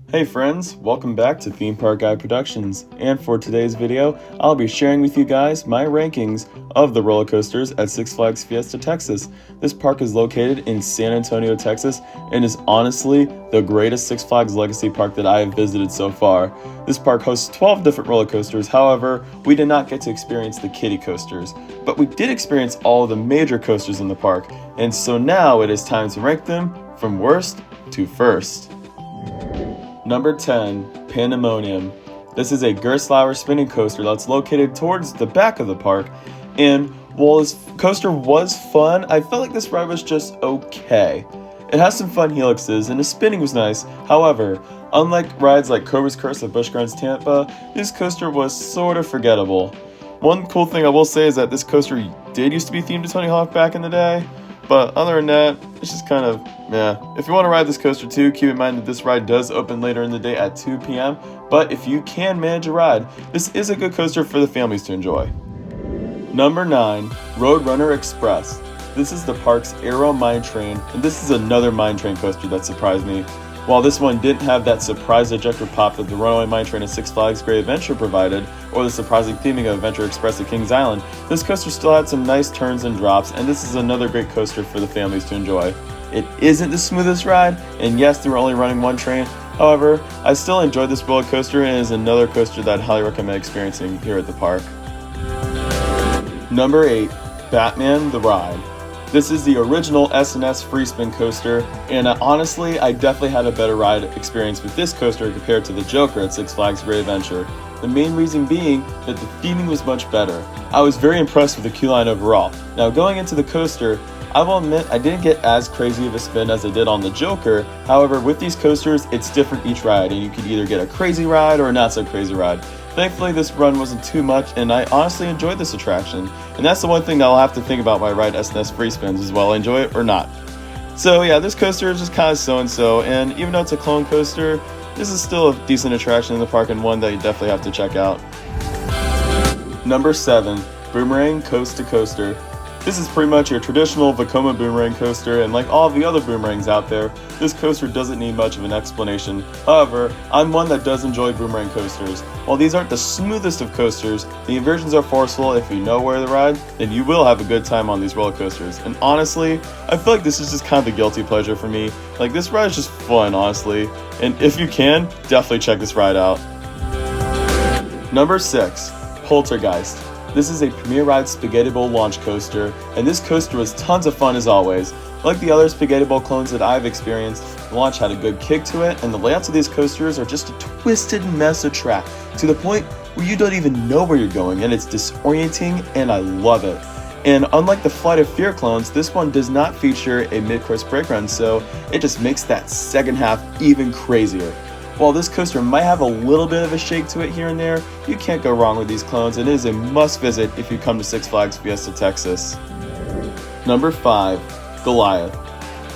Hey friends, welcome back to Theme Park Guy Productions, and for today's video, I'll be sharing with you guys my rankings of the roller coasters at Six Flags Fiesta Texas. This park is located in San Antonio, Texas, and is honestly the greatest Six Flags Legacy park that I have visited so far. This park hosts 12 different roller coasters, however, we did not get to experience the kiddie coasters, but we did experience all of the major coasters in the park, and so now it is time to rank them from worst to first. Number 10, Pandemonium. This is a Gerstlauer spinning coaster that's located towards the back of the park, and while this coaster was fun, I felt like this ride was just okay. It has some fun helixes, and the spinning was nice. However, unlike rides like Cobra's Curse at Busch Gardens Tampa, this coaster was sort of forgettable. One cool thing I will say is that this coaster did used to be themed to Tony Hawk back in the day, but other than that, it's just kind of meh. If you want to ride this coaster too, keep in mind that this ride does open later in the day at 2 p.m. But if you can manage a ride, this is a good coaster for the families to enjoy. Number 9, Roadrunner Express. This is the park's Aero Mine Train, and this is another mine train coaster that surprised me. While this one didn't have that surprise ejector pop that the Runaway Mine Train at Six Flags Great Adventure provided, or the surprising theming of Adventure Express at Kings Island, this coaster still had some nice turns and drops, and this is another great coaster for the families to enjoy. It isn't the smoothest ride, and yes, they were only running one train. However, I still enjoyed this roller coaster, and it is another coaster that I highly recommend experiencing here at the park. Number 8, Batman the Ride. This is the original S&S free spin coaster, and honestly, I definitely had a better ride experience with this coaster compared to the Joker at Six Flags Great Adventure. The main reason being that the theming was much better. I was very impressed with the queue line overall. Now going into the coaster, I will admit I didn't get as crazy of a spin as I did on the Joker. However, with these coasters, it's different each ride, and you could either get a crazy ride or a not so crazy ride. Thankfully, this run wasn't too much, and I honestly enjoyed this attraction. And that's the one thing that I'll have to think about when I ride S&S free spins as well, enjoy it or not. So yeah, this coaster is just kind of so-and-so, and even though it's a clone coaster, this is still a decent attraction in the park and one that you definitely have to check out. Number 7, Boomerang Coast to Coaster. This is pretty much your traditional Vekoma boomerang coaster, and like all of the other boomerangs out there, this coaster doesn't need much of an explanation. However, I'm one that does enjoy boomerang coasters. While these aren't the smoothest of coasters, the inversions are forceful. If you know where to ride, then you will have a good time on these roller coasters. And honestly, I feel like this is just kind of the guilty pleasure for me. Like, this ride is just fun, honestly. And if you can, definitely check this ride out. Number 6, Poltergeist. This is a Premier Ride Spaghetti Bowl launch coaster, and this coaster was tons of fun as always. Like the other Spaghetti Bowl clones that I've experienced, the launch had a good kick to it, and the layouts of these coasters are just a twisted mess of track, to the point where you don't even know where you're going, and it's disorienting, and I love it. And unlike the Flight of Fear clones, this one does not feature a mid-course brake run, so it just makes that second half even crazier. While this coaster might have a little bit of a shake to it here and there, you can't go wrong with these clones, and it is a must visit if you come to Six Flags Fiesta Texas. Number 5, Goliath.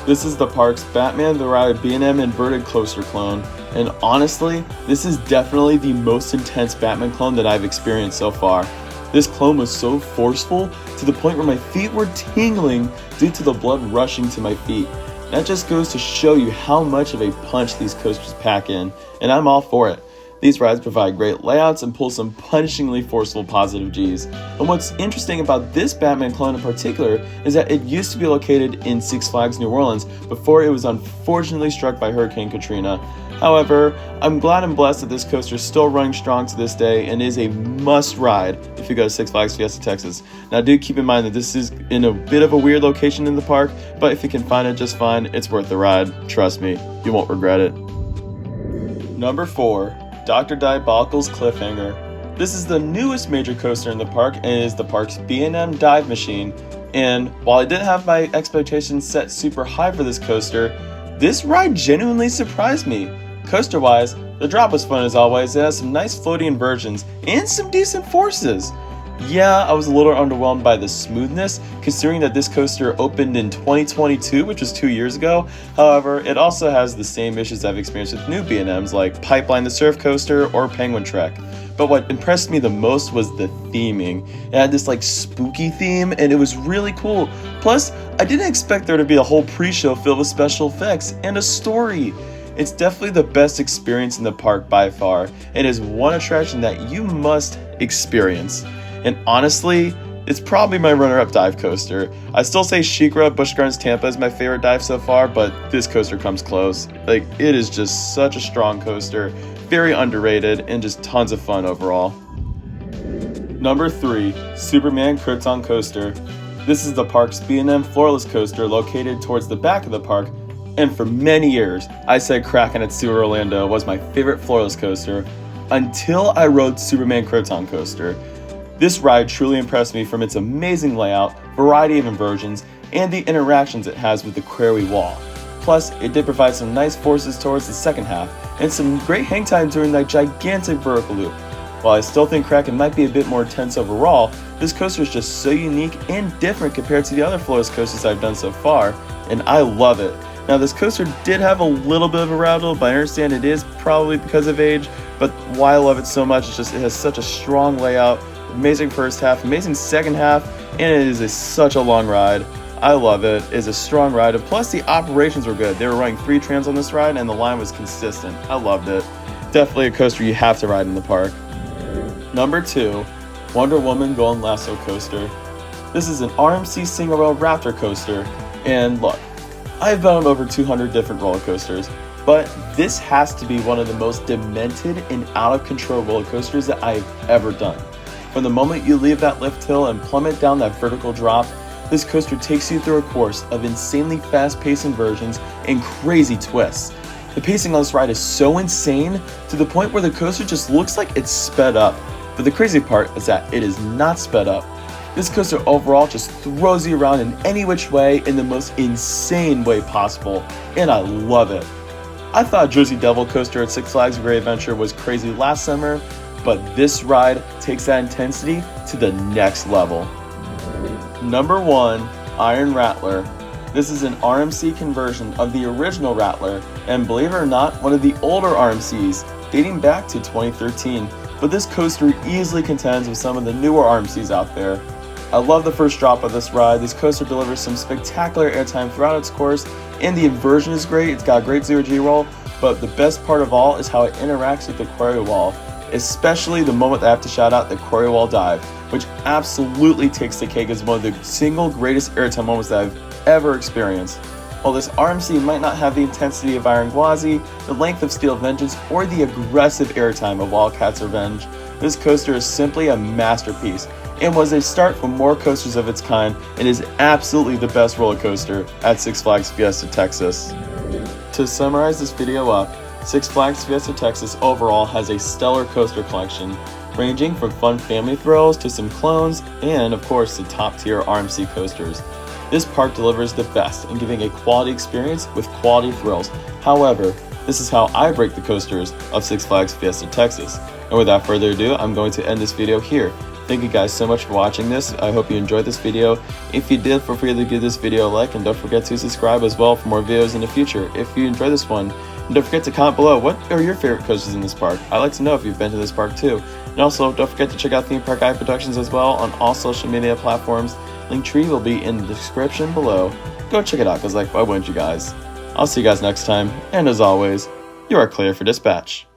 This is the park's Batman the Ride B&M inverted coaster clone, and honestly, this is definitely the most intense Batman clone that I've experienced so far. This clone was so forceful to the point where my feet were tingling due to the blood rushing to my feet. That just goes to show you how much of a punch these coasters pack in, and I'm all for it. These rides provide great layouts and pull some punishingly forceful positive Gs. And what's interesting about this Batman clone in particular is that it used to be located in Six Flags New Orleans before it was unfortunately struck by Hurricane Katrina. However, I'm glad and blessed that this coaster is still running strong to this day and is a must ride if you go to Six Flags Fiesta Texas. Now do keep in mind that this is in a bit of a weird location in the park, but if you can find it just fine, it's worth the ride. Trust me, you won't regret it. Number 4, Dr. Diabolical's Cliffhanger. This is the newest major coaster in the park and is the park's B&M dive machine. And while I didn't have my expectations set super high for this coaster, this ride genuinely surprised me. Coaster-wise, the drop was fun as always. It has some nice floaty inversions and some decent forces. Yeah, I was a little underwhelmed by the smoothness, considering that this coaster opened in 2022, which was 2 years ago. However, it also has the same issues I've experienced with new B&Ms like Pipeline the Surf Coaster or Penguin Trek. But what impressed me the most was the theming. It had this like spooky theme and it was really cool. Plus, I didn't expect there to be a whole pre-show filled with special effects and a story. It's definitely the best experience in the park by far. It is one attraction that you must experience. And honestly, it's probably my runner-up dive coaster. I still say SheiKra Busch Gardens Tampa is my favorite dive so far, but this coaster comes close. Like, it is just such a strong coaster, very underrated, and just tons of fun overall. Number 3, Superman Krypton Coaster. This is the park's B&M floorless coaster located towards the back of the park, and for many years, I said Kraken at Sewer Orlando was my favorite floorless coaster until I rode Superman Krypton Coaster. This ride truly impressed me from its amazing layout, variety of inversions, and the interactions it has with the quarry wall. Plus, it did provide some nice forces towards the second half, and some great hang time during that gigantic vertical loop. While I still think Kraken might be a bit more intense overall, this coaster is just so unique and different compared to the other floorless coasters I've done so far, and I love it. Now, this coaster did have a little bit of a rattle, but I understand it is probably because of age, but why I love it so much is just it has such a strong layout, amazing first half, amazing second half, and it is such a long ride. I love it. It's a strong ride, and plus the operations were good. They were running 3 trams on this ride, and the line was consistent. I loved it. Definitely a coaster you have to ride in the park. Number 2, Wonder Woman Golden Lasso Coaster. This is an RMC single rail Raptor coaster, and look, I've been on over 200 different roller coasters, but this has to be one of the most demented and out of control roller coasters that I've ever done. From the moment you leave that lift hill and plummet down that vertical drop, this coaster takes you through a course of insanely fast-paced inversions and crazy twists. The pacing on this ride is so insane to the point where the coaster just looks like it's sped up. But the crazy part is that it is not sped up. This coaster overall just throws you around in any which way in the most insane way possible, and I love it. I thought Jersey Devil coaster at Six Flags Great Adventure was crazy last summer, but this ride takes that intensity to the next level. Number 1, Iron Rattler. This is an RMC conversion of the original Rattler, and believe it or not, one of the older RMCs, dating back to 2013, but this coaster easily contends with some of the newer RMCs out there. I love the first drop of this ride. This coaster delivers some spectacular airtime throughout its course, and the inversion is great. It's got a great zero-G roll, but the best part of all is how it interacts with the quarry wall, especially the moment that I have to shout out the quarry wall dive, which absolutely takes the cake as one of the single greatest airtime moments that I've ever experienced. While this RMC might not have the intensity of Iron Gwazi, the length of Steel Vengeance, or the aggressive airtime of Wildcat's Revenge, this coaster is simply a masterpiece and was a start for more coasters of its kind and is absolutely the best roller coaster at Six Flags Fiesta Texas. To summarize this video up, Six Flags Fiesta Texas overall has a stellar coaster collection, ranging from fun family thrills to some clones and, of course, the top-tier RMC coasters. This park delivers the best in giving a quality experience with quality thrills. However, this is how I break the coasters of Six Flags Fiesta Texas. And without further ado, I'm going to end this video here. Thank you guys so much for watching this. I hope you enjoyed this video. If you did, feel free to give this video a like, and don't forget to subscribe as well for more videos in the future. If you enjoyed this one, and don't forget to comment below, what are your favorite coasters in this park? I'd like to know if you've been to this park too. And also, don't forget to check out Theme Park Guide Productions as well on all social media platforms. Linktree will be in the description below. Go check it out, because like, why wouldn't you guys? I'll see you guys next time, and as always, you are clear for dispatch.